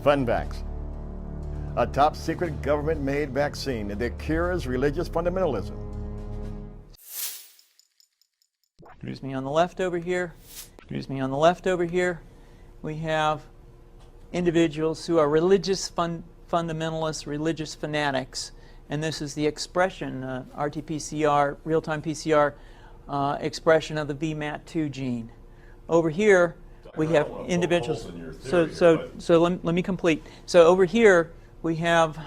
FUN-VAX, a top-secret government-made vaccine that cures religious fundamentalism. Excuse me, on the left over here, we have individuals who are religious fundamentalists, religious fanatics, and this is the expression, RT-PCR, real-time PCR expression of the VMAT2 gene. Over here, we have individuals. So let me complete. So over here, we have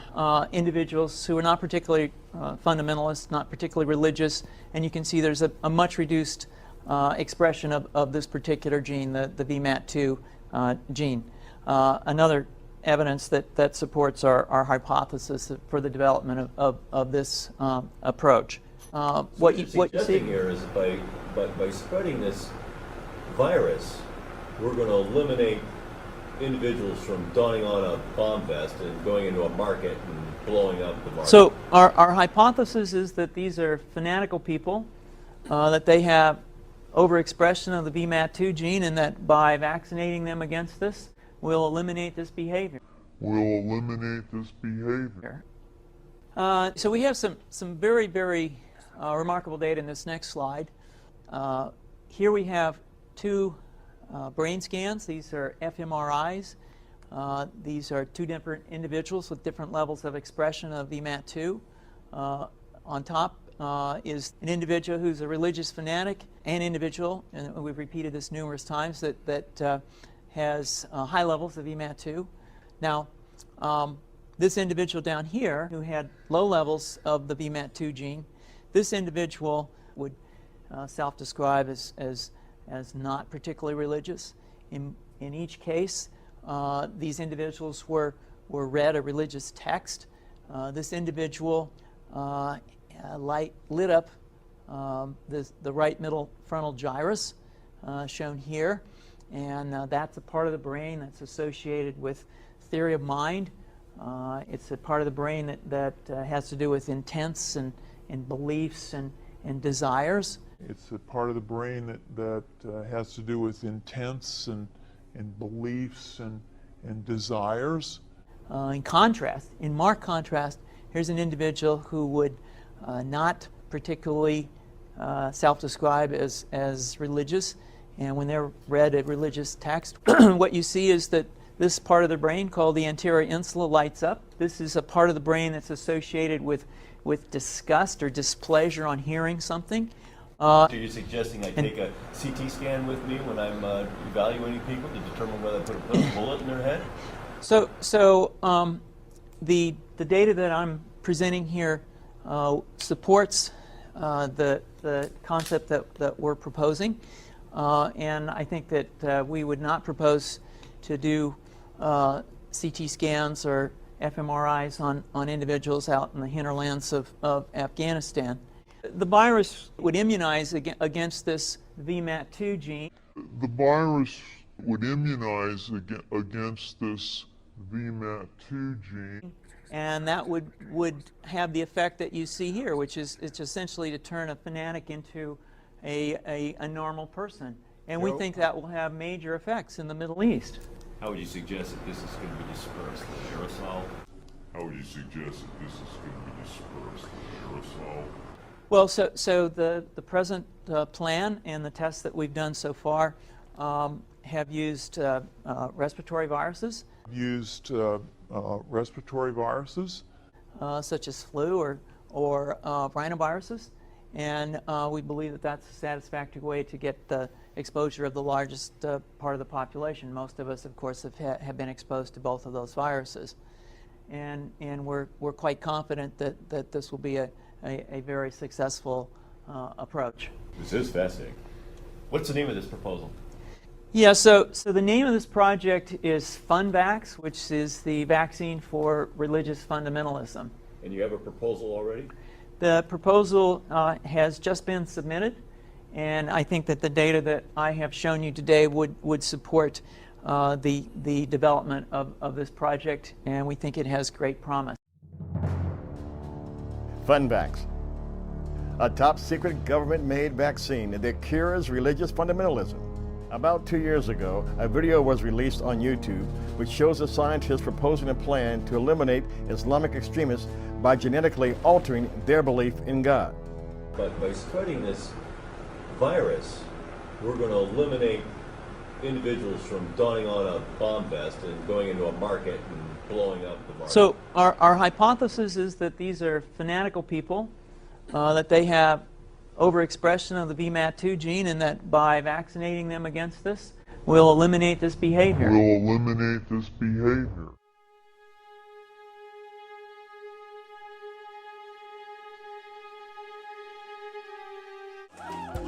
individuals who are not particularly fundamentalist, not particularly religious, and you can see there's a much reduced expression of this particular gene, the VMAT2 gene. Another evidence that supports our hypothesis for the development of this approach. What you see here is by spreading this virus, we're going to eliminate individuals from donning on a bomb vest and going into a market and blowing up the market. So our hypothesis is that these are fanatical people, that they have overexpression of the VMAT2 gene, and that by vaccinating them against this, we'll eliminate this behavior. So we have some very, very remarkable data in this next slide. Here we have two brain scans. These are fMRIs. These are two different individuals with different levels of expression of VMAT2. On top is an individual who's a religious fanatic, an individual, and we've repeated this numerous times, that has high levels of VMAT2. Now, this individual down here who had low levels of the VMAT2 gene, this individual would self-describe as not particularly religious. In each case, these individuals were read a religious text. This individual lit up the right middle frontal gyrus, shown here, and that's a part of the brain that's associated with theory of mind. It's a part of the brain that has to do with intents and beliefs and desires. It's a part of the brain that has to do with intents and beliefs and desires. In marked contrast, here's an individual who would not particularly self-describe as religious, and when they're read a religious text, what you see is that this part of the brain called the anterior insula lights up. This is a part of the brain that's associated with disgust or displeasure on hearing something. So you're suggesting I take a CT scan with me when I'm evaluating people to determine whether I put a bullet in their head? So the data that I'm presenting here supports the concept that we're proposing, and I think that we would not propose to do CT scans or fMRIs on individuals out in the hinterlands of Afghanistan. The virus would immunize against this VMAT2 gene. The virus would immunize against this VMAT2 gene. And that would have the effect that you see here, which is it's essentially to turn a fanatic into a normal person. And we think that will have major effects in the Middle East. How would you suggest that this is going to be dispersed? The aerosol? Well, so the present plan and the tests that we've done so far have used respiratory viruses. Such as flu or rhinoviruses, and we believe that that's a satisfactory way to get the exposure of the largest part of the population. Most of us, of course, have been exposed to both of those viruses, and we're quite confident that this will be a very successful approach. This is fascinating. What's the name of this proposal? Yeah, so the name of this project is FUN-VAX, which is the vaccine for religious fundamentalism. And you have a proposal already? The proposal has just been submitted, and I think that the data that I have shown you today would support the development of this project, and we think it has great promise. FUN-VAX, a top-secret government-made vaccine that cures religious fundamentalism. About 2 years ago, a video was released on YouTube which shows a scientist proposing a plan to eliminate Islamic extremists by genetically altering their belief in God. But by spreading this virus, we're going to eliminate individuals from donning on a bomb vest and going into a market and blowing up the market. So our hypothesis is that these are fanatical people, that they have overexpression of the VMAT2 gene, and that by vaccinating them against this, we'll eliminate this behavior.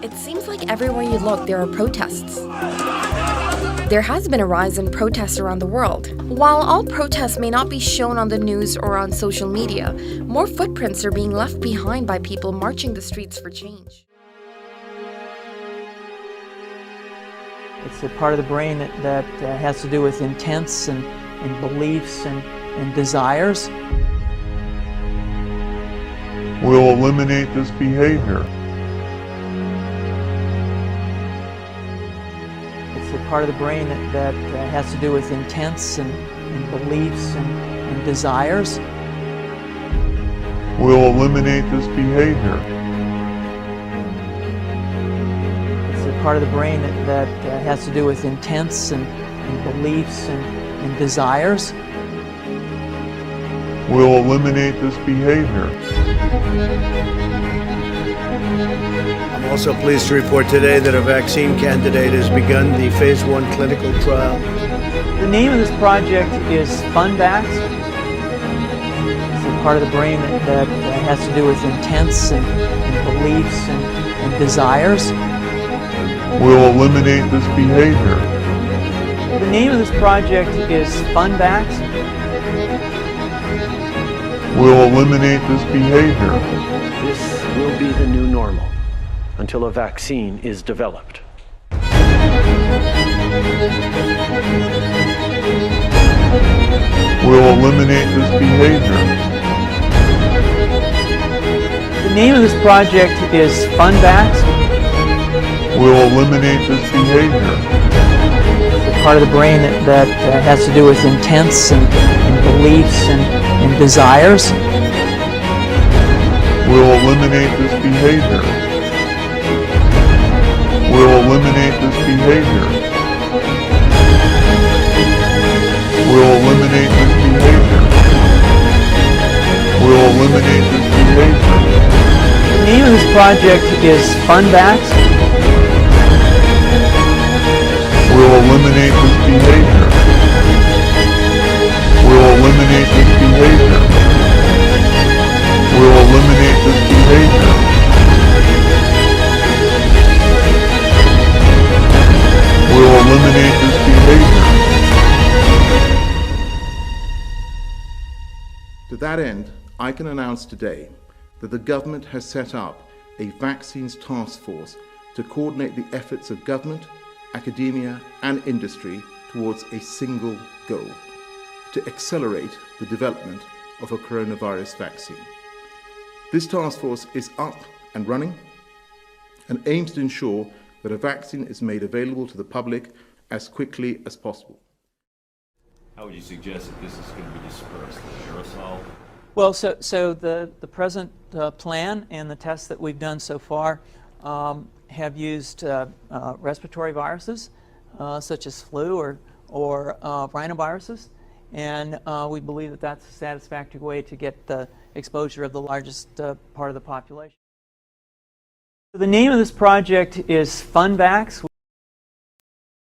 It seems like everywhere you look, there are protests. There has been a rise in protests around the world. While all protests may not be shown on the news or on social media, more footprints are being left behind by people marching the streets for change. It's a part of the brain that has to do with intents and beliefs and desires. We'll eliminate this behavior. It's a part of the brain that has to do with intents and beliefs and desires. We'll eliminate this behavior. It's a part of the brain that has to do with intents and beliefs and desires. We'll eliminate this behavior. I'm also pleased to report today that a vaccine candidate has begun the phase 1 clinical trial. The name of this project is FUN-VAX. It's a part of the brain that has to do with intents and beliefs and desires. We'll eliminate this behavior. The name of this project is FUN-VAX. We'll eliminate this behavior. This will be the new normal until a vaccine is developed. We'll eliminate this behavior. The name of this project is FUN-VAX. We'll eliminate this behavior. It's a part of the brain that has to do with intents and beliefs and desires. We'll eliminate this behavior. We'll eliminate this behavior. We'll eliminate this behavior. We'll eliminate this behavior. The name of this project is FUN-VAX. We'll eliminate this behavior. We'll eliminate this behavior. We'll eliminate this behavior. We'll eliminate this behavior. To that end, I can announce today that the government has set up a vaccines task force to coordinate the efforts of government, academia and industry towards a single goal: to accelerate the development of a coronavirus vaccine. This task force is up and running and aims to ensure that a vaccine is made available to the public as quickly as possible. How would you suggest that this is going to be dispersed? The aerosol? Well, so the present plan and the tests that we've done so far have used respiratory viruses such as flu or rhinoviruses, and we believe that that's a satisfactory way to get the exposure of the largest part of the population. The name of this project is FUN-VAX.